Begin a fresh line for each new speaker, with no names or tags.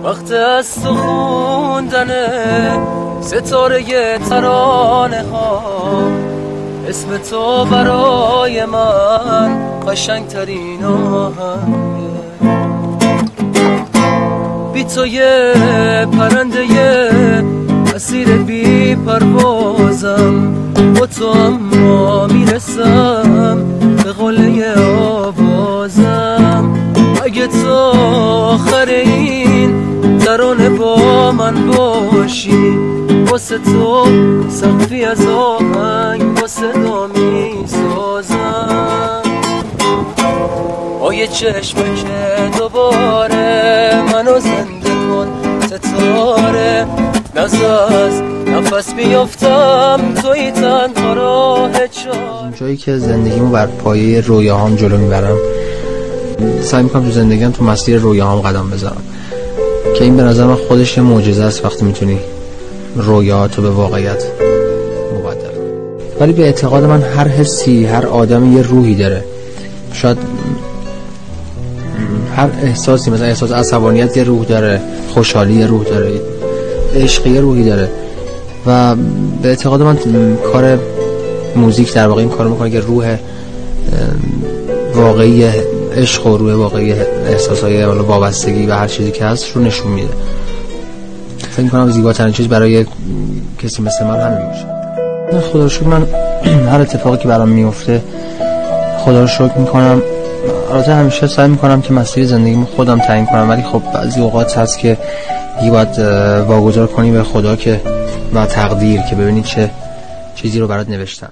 وقت از تو خوندن ستاره ترانه ها، اسم تو برای من قشنگ ترین آهنگه. بی تو یه پرنده اسیر بی پروازم، با تو اما میرسم به قله آوازم. اگه تو آخر این ترانه با من باشی، واسه تو سقفی از آهنگ با صدا میسازم. آیه چشم که دوباره منو زنده کن ستاره، نزاز نفس بیافتم توی تنها راه چار.
جایی که زندگیمو بر پایه رویاهام جلو میبرم، سعی میکنم تو زندگیم تو مسیر رویاهام قدم بذارم، که این به نظر من خودش یه معجزه است وقتی میتونی رویاهاتو به واقعیت مبدل کنی. ولی به اعتقاد من هر حسی، هر آدمی یه روحی داره. شاید هر احساسی، مثلا احساس عصبانیت یه روح داره، خوشحالی یه روح داره، عشق یه روحی داره. و به اعتقاد من کار موزیک در واقع این کارو میکنه که روح واقعی عشق و روح واقعی احساسای وابستگی و هر چیزی که هست رو نشون میده. فکر میکنم زیباترین چیز برای کسی مثل من همین باشه. خدا رو شکر من هر اتفاقی که برام میفته خدا رو شکر میکنم. البته همیشه سعی میکنم که مسیر زندگیمو خودم تعیین کنم، ولی خب بعضی اوقات هست که باید واگذار کنی به خدا که و تقدیر که ببینید چه چیزی رو برات نوشتن.